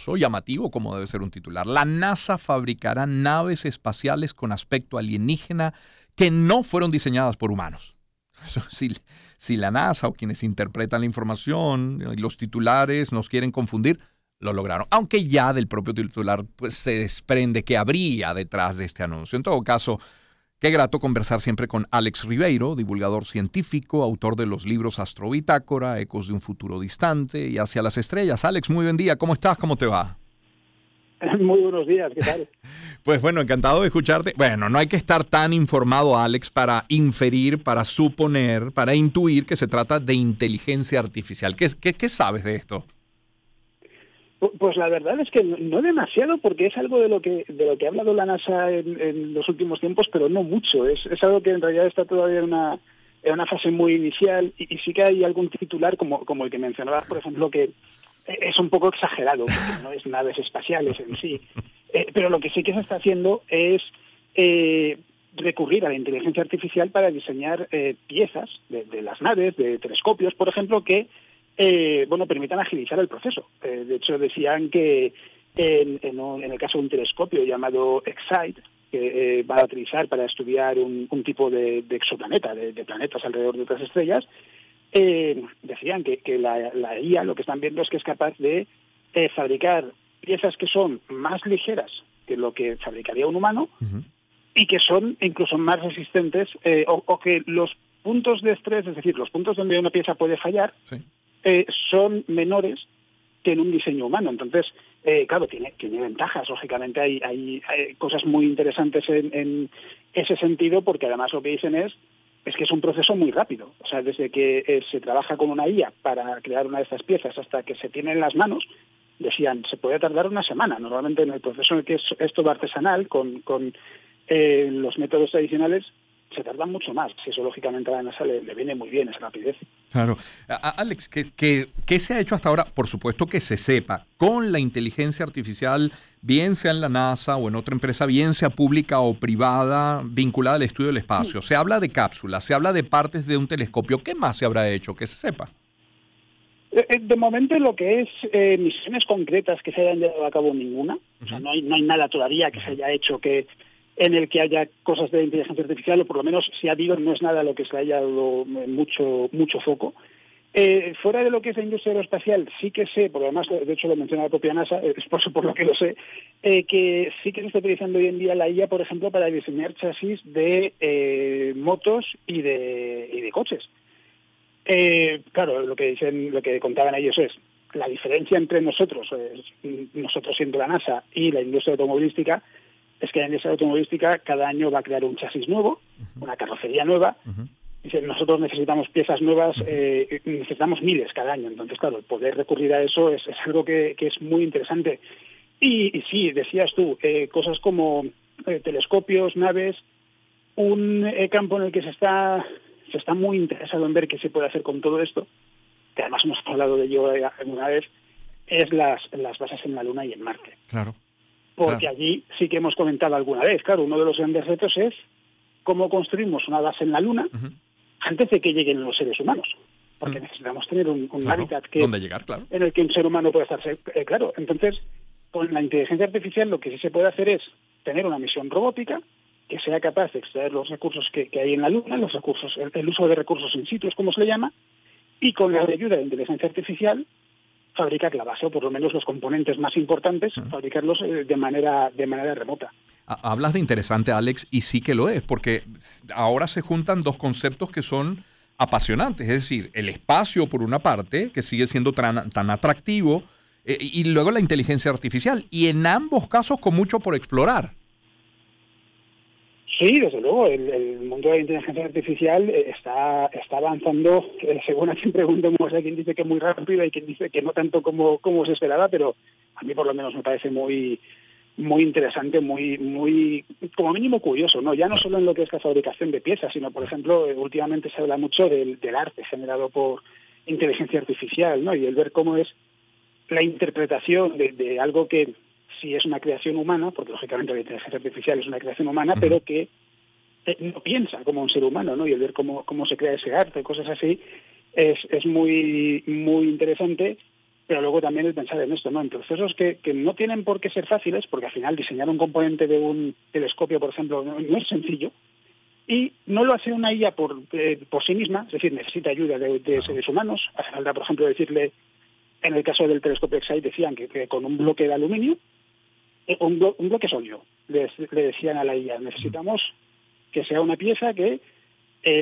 novedoso, llamativo, como debe ser un titular. La NASA fabricará naves espaciales con aspecto alienígena que no fueron diseñadas por humanos. Si la NASA o quienes interpretan la información y los titulares nos quieren confundir, lo lograron. Aunque ya del propio titular pues, se desprende que habría detrás de este anuncio. En todo caso, qué grato conversar siempre con Alex Ribeiro, divulgador científico, autor de los libros Astrobitácora, Ecos de un futuro distante y Hacia las estrellas. Alex, muy buen día. ¿Cómo estás? ¿Cómo te va? Muy buenos días, ¿qué tal? Pues bueno, encantado de escucharte. Bueno, no hay que estar tan informado, Alex, para inferir, para suponer, para intuir que se trata de inteligencia artificial. ¿Qué sabes de esto? Pues la verdad es que no demasiado, porque es algo de lo que ha hablado la NASA en los últimos tiempos, pero no mucho. Es algo que en realidad está todavía en una fase muy inicial y sí que hay algún titular, como el que mencionabas, por ejemplo, que es un poco exagerado, porque no es naves espaciales en sí. Pero lo que sí que se está haciendo es recurrir a la inteligencia artificial para diseñar piezas de las naves, de telescopios, por ejemplo, que permitan agilizar el proceso. De hecho, decían que en el caso de un telescopio llamado Excite, que va a utilizar para estudiar un tipo de exoplaneta, de planetas alrededor de otras estrellas, decían que la IA lo que están viendo es que es capaz de fabricar piezas que son más ligeras que lo que fabricaría un humano y que son incluso más resistentes o que los puntos de estrés, es decir, los puntos donde una pieza puede fallar, sí, son menores que en un diseño humano. Entonces, claro, tiene ventajas. Lógicamente hay cosas muy interesantes en ese sentido, porque además lo que dicen es que es un proceso muy rápido. O sea, desde que se trabaja con una IA para crear una de estas piezas hasta que se tiene en las manos, decían, se puede tardar una semana. Normalmente en el proceso en el que es todo artesanal, con los métodos tradicionales, se tardan mucho más. Si eso, lógicamente, a la NASA le viene muy bien esa rapidez. Claro. Alex, ¿qué se ha hecho hasta ahora? Por supuesto que se sepa, con la inteligencia artificial, bien sea en la NASA o en otra empresa, bien sea pública o privada, vinculada al estudio del espacio. Se habla de cápsulas, se habla de partes de un telescopio. ¿Qué más se habrá hecho? Que se sepa. De momento, lo que es misiones concretas que se hayan llevado a cabo, ninguna. O sea, no hay nada todavía que se haya hecho en el que haya cosas de inteligencia artificial, o por lo menos si ha habido, no es nada a lo que se haya dado mucho foco. Fuera de lo que es la industria aeroespacial, sí que sé, porque además, de hecho lo menciona la propia NASA, es por lo que lo sé, que sí que se está utilizando hoy en día la IA, por ejemplo, para diseñar chasis de motos y de coches. Claro, lo que contaban ellos es la diferencia entre nosotros siendo la NASA y la industria automovilística, es que la industria automovilística cada año va a crear un chasis nuevo, una carrocería nueva. Dicen, nosotros necesitamos piezas nuevas, necesitamos miles cada año. Entonces, claro, el poder recurrir a eso es algo que es muy interesante. Y sí, decías tú, cosas como telescopios, naves, un campo en el que se está muy interesado en ver qué se puede hacer con todo esto, que además hemos hablado de ello alguna vez, es las bases en la Luna y en Marte. Claro. Porque allí sí que hemos comentado alguna vez, claro, uno de los grandes retos es cómo construimos una base en la Luna antes de que lleguen los seres humanos. Porque necesitamos tener un hábitat ¿dónde llegar? Claro. En el que un ser humano pueda estar claro. Entonces, con la inteligencia artificial lo que sí se puede hacer es tener una misión robótica que sea capaz de extraer los recursos que hay en la Luna, los recursos, el uso de recursos in situ, como se le llama, y con la ayuda de inteligencia artificial fabricar la base, o por lo menos los componentes más importantes, fabricarlos de manera remota. Hablas de interesante, Alex, y sí que lo es, porque ahora se juntan dos conceptos que son apasionantes, es decir, el espacio por una parte, que sigue siendo tan atractivo, y luego la inteligencia artificial, y en ambos casos con mucho por explorar. Sí, desde luego, el mundo de la inteligencia artificial está avanzando, según a quien preguntemos, hay quien dice que muy rápido, hay quien dice que no tanto como se esperaba, pero a mí por lo menos me parece muy interesante, muy como mínimo curioso, ¿no? Ya no solo en lo que es la fabricación de piezas, sino, por ejemplo, últimamente se habla mucho del arte generado por inteligencia artificial, ¿no? Y el ver cómo es la interpretación de algo que sí es una creación humana, porque lógicamente la inteligencia artificial es una creación humana, pero que no piensa como un ser humano, ¿no? Y el ver cómo se crea ese arte, cosas así, es muy interesante. pero luego también el pensar en esto, ¿no? En procesos que no tienen por qué ser fáciles, porque al final diseñar un componente de un telescopio, por ejemplo, no es sencillo, y no lo hace una IA por sí misma, es decir, necesita ayuda de seres humanos. Hace falta, por ejemplo, decirle, en el caso del telescopio X-Ray decían que con un bloque de aluminio, un bloque sólido, le decían a la IA, necesitamos que sea una pieza que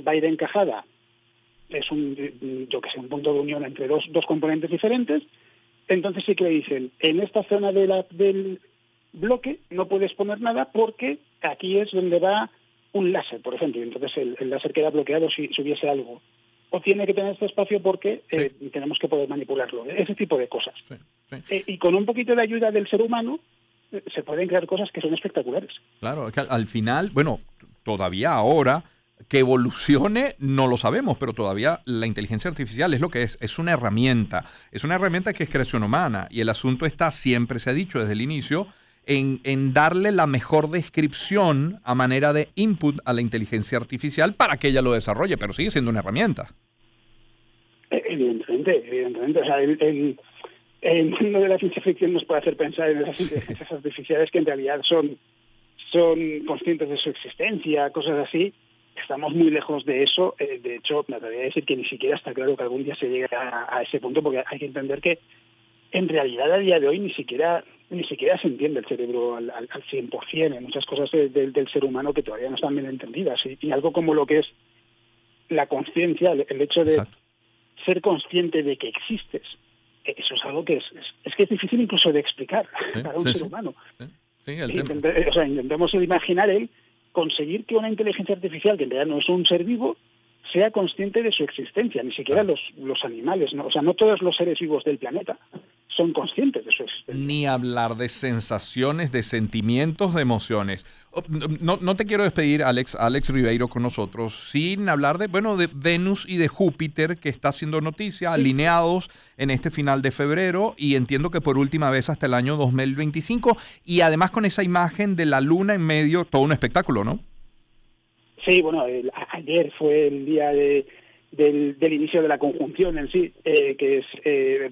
va a ir encajada, es un punto de unión entre dos componentes diferentes. Entonces sí que le dicen, en esta zona del bloque no puedes poner nada porque aquí es donde va un láser, por ejemplo, y entonces el láser queda bloqueado si hubiese algo. O tiene que tener este espacio porque tenemos que poder manipularlo. Ese tipo de cosas. Sí. Y con un poquito de ayuda del ser humano se pueden crear cosas que son espectaculares. Claro, es que al final, bueno, todavía ahora que evolucione no lo sabemos, pero todavía la inteligencia artificial es lo que es una herramienta que es creación humana, y el asunto está, siempre se ha dicho desde el inicio, en darle la mejor descripción a manera de input a la inteligencia artificial para que ella lo desarrolle, pero sigue siendo una herramienta. Evidentemente. O sea, el mundo de la ciencia ficción nos puede hacer pensar en esas inteligencias artificiales que en realidad son conscientes de su existencia, cosas así. Estamos muy lejos de eso. De hecho, me atrevería a decir que ni siquiera está claro que algún día se llegue a ese punto, porque hay que entender que en realidad a día de hoy ni siquiera se entiende el cerebro al 100%. Hay muchas cosas del ser humano que todavía no están bien entendidas. Y algo como lo que es la conciencia, el hecho de ser consciente de que existes, eso es algo que es difícil incluso de explicar para un ser humano. Intentemos imaginar conseguir que una inteligencia artificial, que en realidad no es un ser vivo, sea consciente de su existencia. Ni siquiera los animales, ¿no? O sea, no todos los seres vivos del planeta son conscientes de su existencia. Ni hablar de sensaciones, de sentimientos, de emociones. No te quiero despedir, Alex Ribeiro, con nosotros, sin hablar de Venus y de Júpiter, que está haciendo noticia, alineados en este final de febrero, y entiendo que por última vez hasta el año 2025, y además con esa imagen de la luna en medio, todo un espectáculo, ¿no? Sí, bueno, ayer fue el día del inicio de la conjunción en sí, que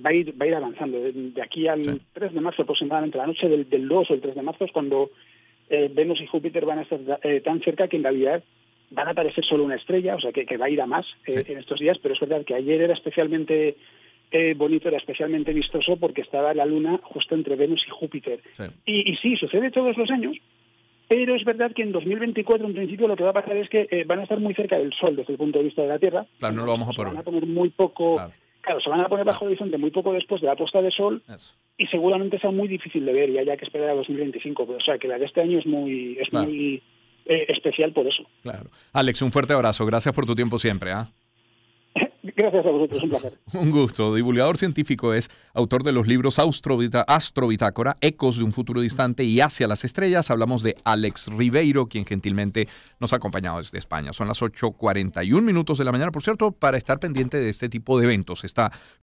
va a ir avanzando. De aquí al 3 de marzo aproximadamente, la noche del 2 o el 3 de marzo es cuando Venus y Júpiter van a estar tan cerca que en realidad van a aparecer solo una estrella, o sea que va a ir a más en estos días, pero es verdad que ayer era especialmente bonito, era especialmente vistoso porque estaba la luna justo entre Venus y Júpiter. Sí. Y sí, sucede todos los años. Pero es verdad que en 2024, en principio, lo que va a pasar es que van a estar muy cerca del Sol desde el punto de vista de la Tierra. Claro, no lo vamos a poner. Se van a poner muy poco. Claro, se van a poner bajo el horizonte muy poco después de la puesta de Sol. Eso. Y seguramente sea muy difícil de ver y haya que esperar a 2025. Pero, o sea, que la de este año es muy especial por eso. Claro. Alex, un fuerte abrazo. Gracias por tu tiempo siempre. Gracias a vosotros, un placer. Un gusto. Divulgador científico, es autor de los libros Astrobitácora, Ecos de un futuro distante y Hacia las estrellas. Hablamos de Alex Ribeiro, quien gentilmente nos ha acompañado desde España. Son las 8:41 de la mañana, por cierto, para estar pendiente de este tipo de eventos. Está